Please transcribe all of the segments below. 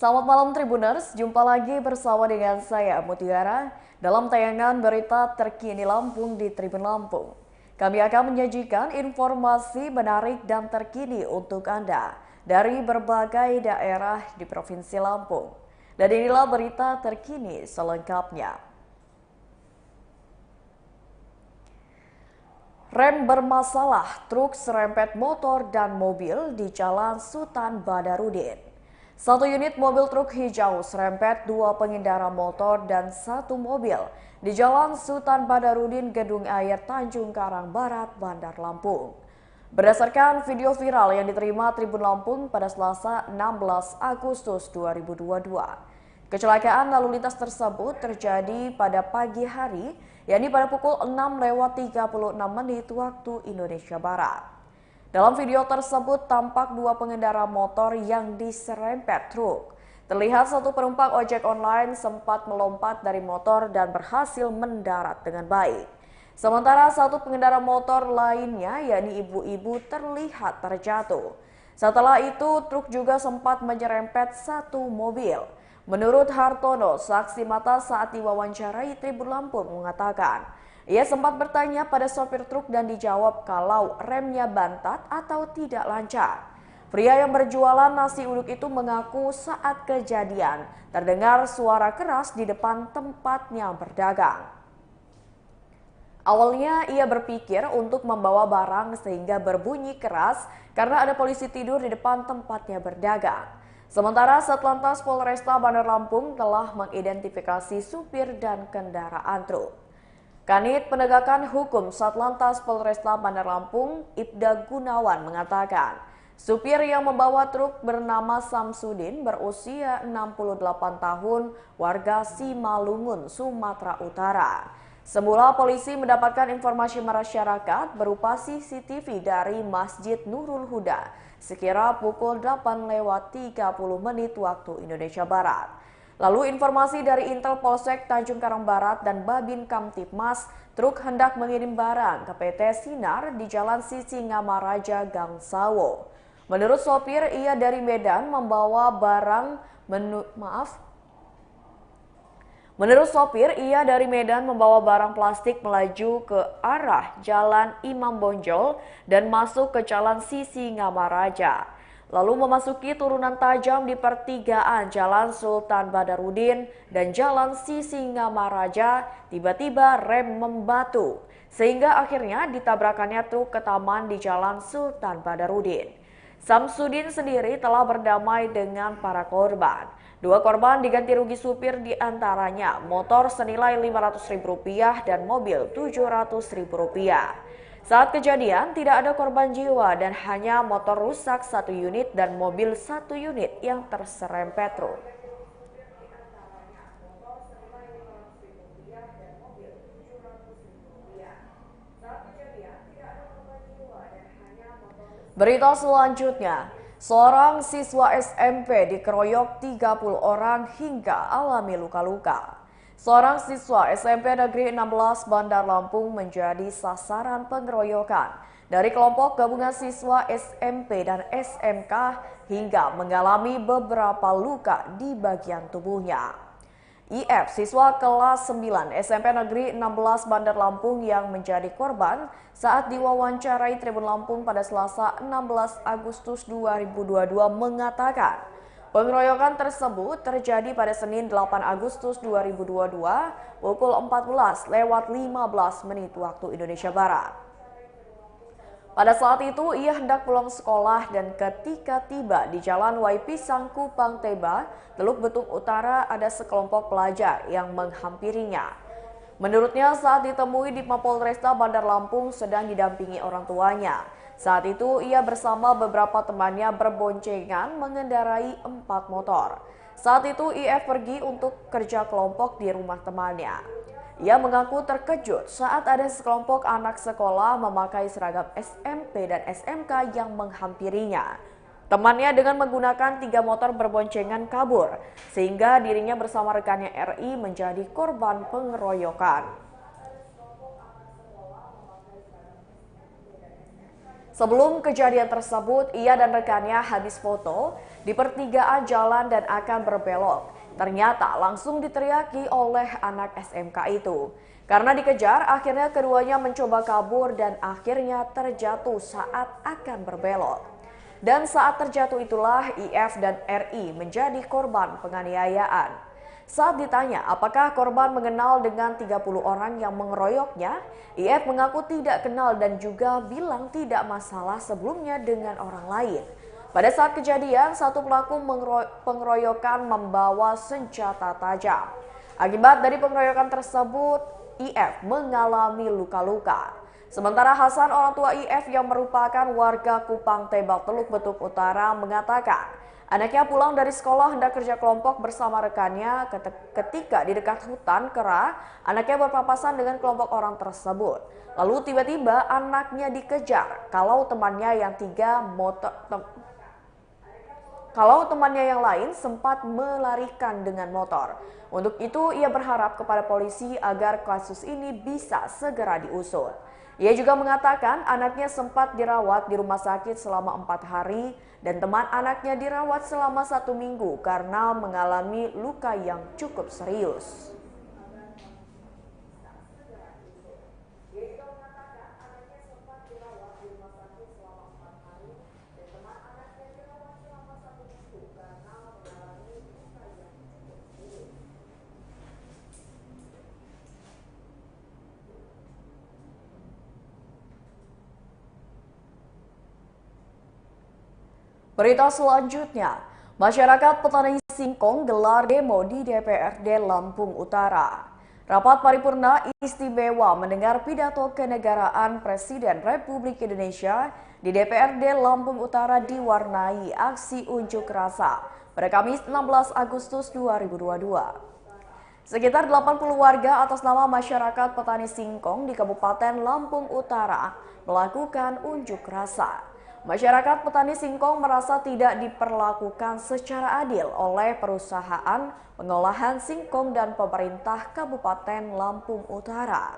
Selamat malam Tribuners, jumpa lagi bersama dengan saya Mutiara dalam tayangan berita terkini Lampung di Tribun Lampung. Kami akan menyajikan informasi menarik dan terkini untuk Anda dari berbagai daerah di Provinsi Lampung. Dan inilah berita terkini selengkapnya. Rem bermasalah, truk serempet motor dan mobil di Jalan Sultan Badarudin. Satu unit mobil truk hijau serempet dua pengendara motor dan satu mobil di Jalan Sultan Badarudin, Gedung Air, Tanjung Karang Barat, Bandar Lampung. Berdasarkan video viral yang diterima Tribun Lampung pada Selasa 16 Agustus 2022. Kecelakaan lalu lintas tersebut terjadi pada pagi hari, yakni pada pukul 6:36 waktu Indonesia Barat. Dalam video tersebut tampak dua pengendara motor yang diserempet truk. Terlihat satu penumpang ojek online sempat melompat dari motor dan berhasil mendarat dengan baik. Sementara satu pengendara motor lainnya, yakni ibu-ibu, terlihat terjatuh. Setelah itu, truk juga sempat menyerempet satu mobil. Menurut Hartono, saksi mata saat diwawancarai Tribun Lampung mengatakan, ia sempat bertanya pada sopir truk dan dijawab kalau remnya bantat atau tidak lancar. Pria yang berjualan nasi uduk itu mengaku saat kejadian terdengar suara keras di depan tempatnya berdagang. Awalnya ia berpikir untuk membawa barang sehingga berbunyi keras karena ada polisi tidur di depan tempatnya berdagang. Sementara Satlantas Polresta Bandar Lampung telah mengidentifikasi supir dan kendaraan truk. Kanit Penegakan Hukum Satlantas Polresta Bandar Lampung, Ibda Gunawan, mengatakan, supir yang membawa truk bernama Samsudin berusia 68 tahun, warga Simalungun, Sumatera Utara. Semula polisi mendapatkan informasi masyarakat berupa CCTV dari Masjid Nurul Huda sekira pukul 8:30 waktu Indonesia Barat. Lalu informasi dari Intel Polsek Tanjung Karang Barat dan Babin Kamtipmas, truk hendak mengirim barang ke PT Sinar di Jalan Sisingamaraja, Gang Sawo. Menurut sopir, ia dari Medan membawa barang Menurut sopir, ia dari Medan membawa barang plastik melaju ke arah Jalan Imam Bonjol dan masuk ke Jalan Sisingamaraja. Lalu memasuki turunan tajam di pertigaan Jalan Sultan Badarudin dan Jalan Sisingamaraja, tiba-tiba rem membatu, sehingga akhirnya ditabrakannya truk ke taman di Jalan Sultan Badarudin. Samsudin sendiri telah berdamai dengan para korban. Dua korban diganti rugi supir, diantaranya motor senilai Rp500.000 dan mobil Rp700.000. Saat kejadian tidak ada korban jiwa dan hanya motor rusak satu unit dan mobil satu unit yang terserempet truk. Berita selanjutnya, seorang siswa SMP dikeroyok 30 orang hingga alami luka-luka. Seorang siswa SMP Negeri 16 Bandar Lampung menjadi sasaran pengeroyokan dari kelompok gabungan siswa SMP dan SMK hingga mengalami beberapa luka di bagian tubuhnya. IF, siswa kelas 9 SMP Negeri 16 Bandar Lampung yang menjadi korban saat diwawancarai Tribun Lampung pada Selasa 16 Agustus 2022 mengatakan, pengeroyokan tersebut terjadi pada Senin 8 Agustus 2022 pukul 14:15 waktu Indonesia Barat. Pada saat itu ia hendak pulang sekolah dan ketika tiba di Jalan Waipisang Kupang Teba, Teluk Betung Utara, ada sekelompok pelajar yang menghampirinya. Menurutnya saat ditemui di Mapolresta Bandar Lampung sedang didampingi orang tuanya. Saat itu ia bersama beberapa temannya berboncengan mengendarai 4 motor. Saat itu IF pergi untuk kerja kelompok di rumah temannya. Ia mengaku terkejut saat ada sekelompok anak sekolah memakai seragam SMP dan SMK yang menghampirinya. Temannya dengan menggunakan 3 motor berboncengan kabur, sehingga dirinya bersama rekannya RI menjadi korban pengeroyokan. Sebelum kejadian tersebut, ia dan rekannya habis foto di pertigaan jalan dan akan berbelok. Ternyata langsung diteriaki oleh anak SMK itu. Karena dikejar, akhirnya keduanya mencoba kabur dan akhirnya terjatuh saat akan berbelok. Dan saat terjatuh itulah IF dan RI menjadi korban penganiayaan. Saat ditanya apakah korban mengenal dengan 30 orang yang mengeroyoknya, IF mengaku tidak kenal dan juga bilang tidak masalah sebelumnya dengan orang lain. Pada saat kejadian, satu pelaku pengeroyokan membawa senjata tajam. Akibat dari pengeroyokan tersebut, IF mengalami luka-luka. Sementara Hasan, orang tua IF yang merupakan warga Kupang Tebak Teluk Betung Utara, mengatakan anaknya pulang dari sekolah hendak kerja kelompok bersama rekannya. Ketika di dekat hutan kera, anaknya berpapasan dengan kelompok orang tersebut. Lalu tiba-tiba anaknya dikejar kalau temannya yang lain sempat melarikan dengan motor. Untuk itu ia berharap kepada polisi agar kasus ini bisa segera diusut. Ia juga mengatakan anaknya sempat dirawat di rumah sakit selama 4 hari dan teman anaknya dirawat selama 1 minggu karena mengalami luka yang cukup serius. Berita selanjutnya, masyarakat petani singkong gelar demo di DPRD Lampung Utara. Rapat paripurna istimewa mendengar pidato kenegaraan Presiden Republik Indonesia di DPRD Lampung Utara diwarnai aksi unjuk rasa pada Kamis 16 Agustus 2022. Sekitar 80 warga atas nama masyarakat petani singkong di Kabupaten Lampung Utara melakukan unjuk rasa. Masyarakat petani singkong merasa tidak diperlakukan secara adil oleh perusahaan pengolahan singkong dan pemerintah Kabupaten Lampung Utara.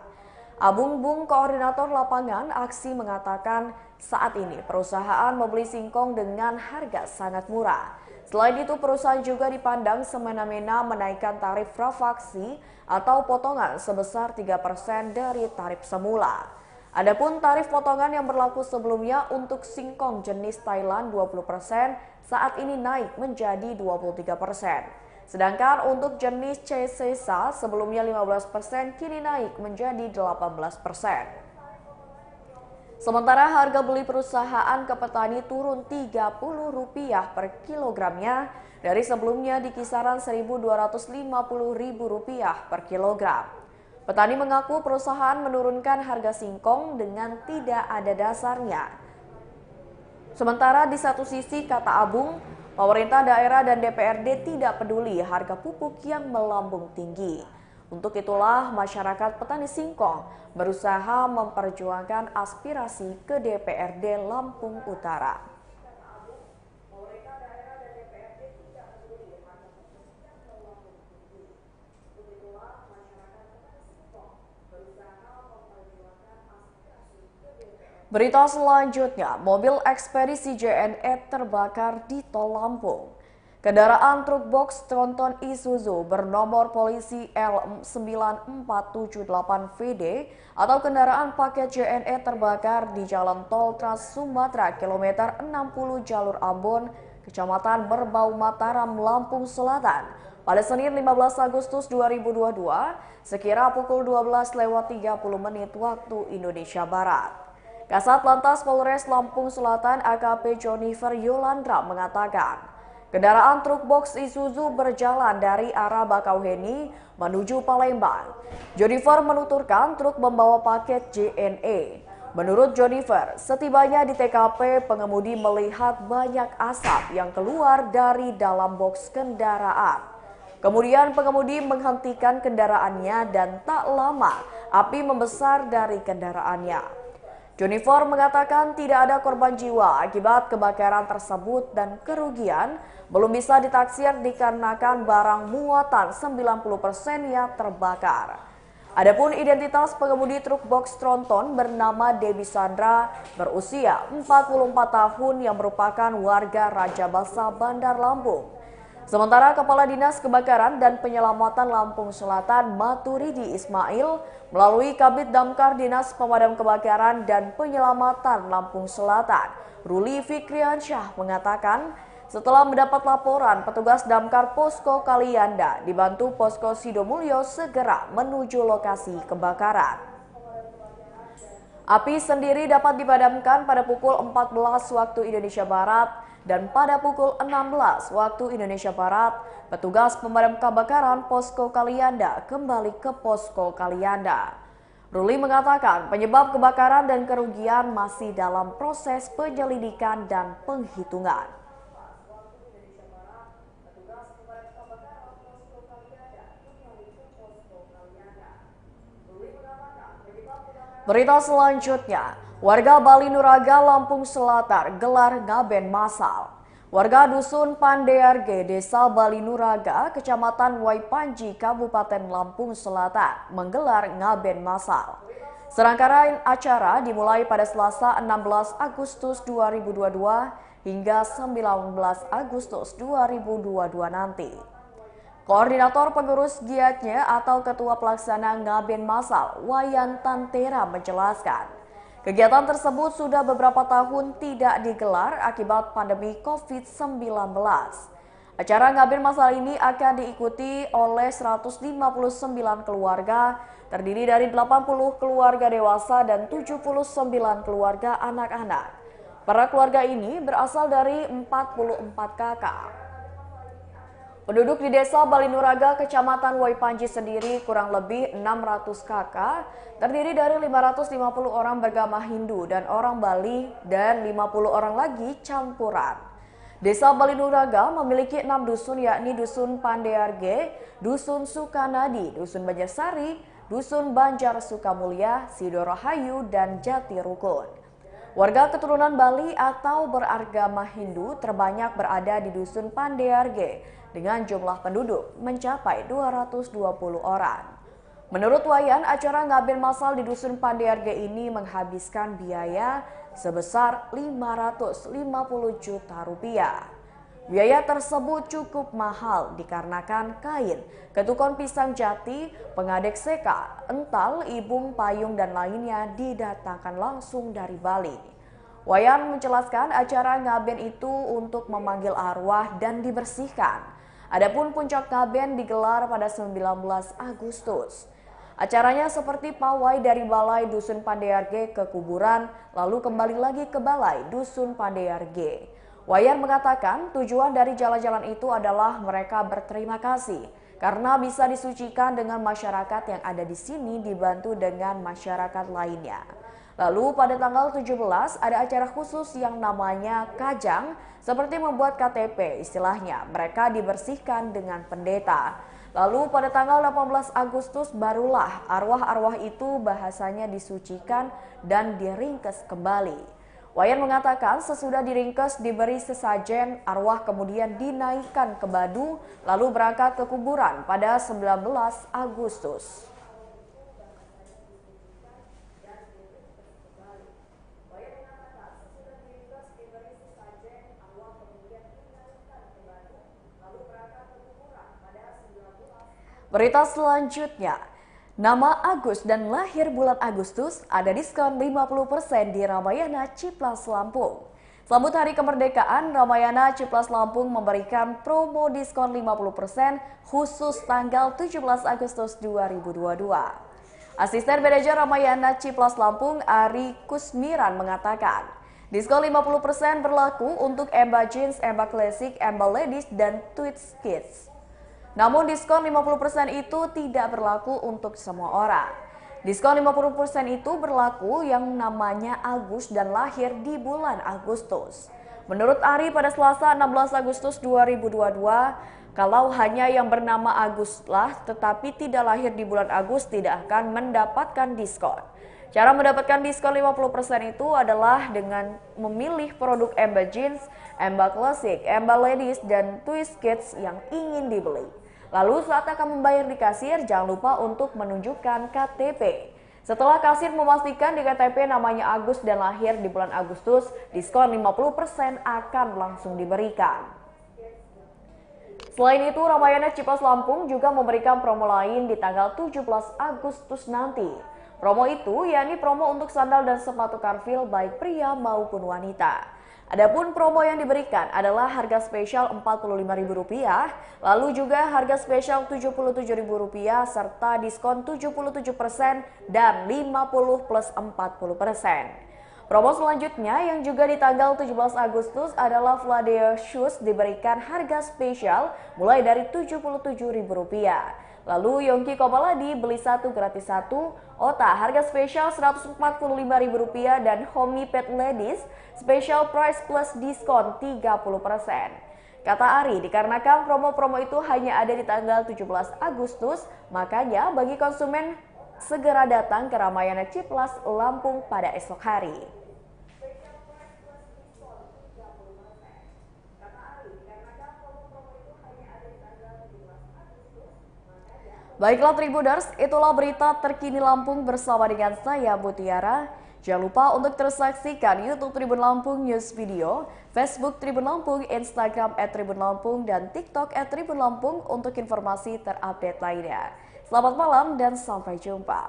Abung Bung, koordinator lapangan aksi, mengatakan saat ini perusahaan membeli singkong dengan harga sangat murah. Selain itu, perusahaan juga dipandang semena-mena menaikkan tarif fraksi atau potongan sebesar 3% dari tarif semula. Adapun tarif potongan yang berlaku sebelumnya untuk singkong jenis Thailand 20% saat ini naik menjadi 23%. Sedangkan untuk jenis C Sesa sebelumnya 15% kini naik menjadi 18%. Sementara harga beli perusahaan ke petani turun Rp30 per kilogramnya dari sebelumnya di kisaran Rp1.250.000 per kilogram. Petani mengaku perusahaan menurunkan harga singkong dengan tidak ada dasarnya. Sementara di satu sisi, kata Abung, pemerintah daerah dan DPRD tidak peduli harga pupuk yang melambung tinggi. Untuk itulah masyarakat petani singkong berusaha memperjuangkan aspirasi ke DPRD Lampung Utara. Berita selanjutnya, mobil ekspedisi JNE terbakar di Tol Lampung. Kendaraan truk box tronton Isuzu bernomor polisi L9478VD atau kendaraan paket JNE terbakar di Jalan Tol Trans Sumatera kilometer 60 jalur Ambon, Kecamatan Merbau Mataram, Lampung Selatan pada Senin 15 Agustus 2022 sekira pukul 12:30 waktu Indonesia Barat. Kasat Lantas Polres Lampung Selatan AKP Jonifer Yolandra mengatakan, kendaraan truk box Isuzu berjalan dari arah Bakauheni menuju Palembang. Jonifer menuturkan truk membawa paket JNE. Menurut Jonifer, setibanya di TKP, pengemudi melihat banyak asap yang keluar dari dalam box kendaraan. Kemudian pengemudi menghentikan kendaraannya dan tak lama api membesar dari kendaraannya. Jonifer mengatakan tidak ada korban jiwa akibat kebakaran tersebut dan kerugian belum bisa ditaksir dikarenakan barang muatan 90%-nya terbakar. Adapun identitas pengemudi truk box tronton bernama Debbie Sandra berusia 44 tahun yang merupakan warga Raja Basa, Bandar Lampung. Sementara Kepala Dinas Kebakaran dan Penyelamatan Lampung Selatan Maturidi Ismail melalui Kabid Damkar Dinas Pemadam Kebakaran dan Penyelamatan Lampung Selatan, Ruli Fikriansyah mengatakan, setelah mendapat laporan, petugas damkar Posko Kalianda dibantu Posko Sidomulyo segera menuju lokasi kebakaran. Api sendiri dapat dipadamkan pada pukul 14 waktu Indonesia Barat dan pada pukul 16 waktu Indonesia Barat, petugas pemadam kebakaran Posko Kalianda kembali ke Posko Kalianda. Ruli mengatakan penyebab kebakaran dan kerugian masih dalam proses penyelidikan dan penghitungan. Berita selanjutnya, warga Bali Nuraga, Lampung Selatan gelar ngaben massal. Warga Dusun Pandearge, Desa Bali Nuraga, Kecamatan Waipanji, Kabupaten Lampung Selatan menggelar ngaben massal. Serangkaian acara dimulai pada Selasa 16 Agustus 2022 hingga 19 Agustus 2022 nanti. Koordinator pengurus giatnya atau Ketua Pelaksana Ngaben Massal, Wayan Tantera menjelaskan, kegiatan tersebut sudah beberapa tahun tidak digelar akibat pandemi COVID-19. Acara Ngaben Massal ini akan diikuti oleh 159 keluarga, terdiri dari 80 keluarga dewasa dan 79 keluarga anak-anak. Para keluarga ini berasal dari 44 kakak. Penduduk di Desa Bali Nuraga, Kecamatan Waipanji sendiri kurang lebih 600 kakak, terdiri dari 550 orang beragama Hindu dan orang Bali dan 50 orang lagi campuran. Desa Bali Nuraga memiliki 6 dusun yakni Dusun Pandearge, Dusun Sukanadi, Dusun Banjarsari, Dusun Banjar Sukamulya, Sidorahayu, dan Jati Rukun. Warga keturunan Bali atau beragama Hindu terbanyak berada di Dusun Pandearge dengan jumlah penduduk mencapai 220 orang. Menurut Wayan, acara ngaben massal di Dusun Pandearge ini menghabiskan biaya sebesar 550 juta rupiah. Biaya tersebut cukup mahal dikarenakan kain, ketukon pisang jati, pengadek seka, ental, ibung, payung, dan lainnya didatangkan langsung dari Bali. Wayan menjelaskan acara ngaben itu untuk memanggil arwah dan dibersihkan. Adapun puncak ngaben digelar pada 19 Agustus. Acaranya seperti pawai dari Balai Dusun Pandearge ke kuburan, lalu kembali lagi ke Balai Dusun Pandearge. Wayan mengatakan tujuan dari jalan-jalan itu adalah mereka berterima kasih karena bisa disucikan dengan masyarakat yang ada di sini dibantu dengan masyarakat lainnya. Lalu pada tanggal 17 ada acara khusus yang namanya Kajang, seperti membuat KTP istilahnya. Mereka dibersihkan dengan pendeta. Lalu pada tanggal 18 Agustus barulah arwah-arwah itu bahasanya disucikan dan diringkes kembali. Wayan mengatakan sesudah diringkes diberi sesajen, arwah kemudian dinaikkan ke badu lalu berangkat ke kuburan pada 19 Agustus. Berita selanjutnya, nama Agus dan lahir bulan Agustus ada diskon 50% di Ramayana Ciplas Lampung. Sambut Hari Kemerdekaan, Ramayana Ciplas Lampung memberikan promo diskon 50% khusus tanggal 17 Agustus 2022. Asisten Manajer Ramayana Ciplas Lampung, Ari Kusmiran mengatakan, diskon 50% berlaku untuk Emba Jeans, Emba Classic, Emba Ladies, dan Twits Kids. Namun diskon 50% itu tidak berlaku untuk semua orang. Diskon 50% itu berlaku yang namanya Agus dan lahir di bulan Agustus. Menurut Ari pada Selasa 16 Agustus 2022, kalau hanya yang bernama Agus lah tetapi tidak lahir di bulan Agustus tidak akan mendapatkan diskon. Cara mendapatkan diskon 50% itu adalah dengan memilih produk Emba Jeans, Emba Classic, Emba Ladies, dan Twist Kids yang ingin dibeli. Lalu saat akan membayar di kasir, jangan lupa untuk menunjukkan KTP. Setelah kasir memastikan di KTP namanya Agus dan lahir di bulan Agustus, diskon 50% akan langsung diberikan. Selain itu, Ramayana Cipas Lampung juga memberikan promo lain di tanggal 17 Agustus nanti. Promo itu yakni promo untuk sandal dan sepatu karfil baik pria maupun wanita. Adapun promo yang diberikan adalah harga spesial Rp45.000, lalu juga harga spesial Rp77.000 serta diskon 77% dan 50 plus 40%. Promo selanjutnya yang juga di tanggal 17 Agustus adalah Vladeo Shoes diberikan harga spesial mulai dari Rp77.000. Lalu Yongki Komaladi beli satu gratis satu, Ota harga spesial Rp145.000 dan Homey Pet Ladies special price plus diskon 30%. Kata Ari, dikarenakan promo-promo itu hanya ada di tanggal 17 Agustus, makanya bagi konsumen segera datang ke Ramayana Cipas Lampung pada esok hari. Baiklah Tribuners, itulah berita terkini Lampung bersama dengan saya Mutiara. Jangan lupa untuk terus saksikan YouTube Tribun Lampung News Video, Facebook Tribun Lampung, Instagram @Tribun Lampung, dan TikTok @Tribun Lampung untuk informasi terupdate lainnya. Selamat malam dan sampai jumpa.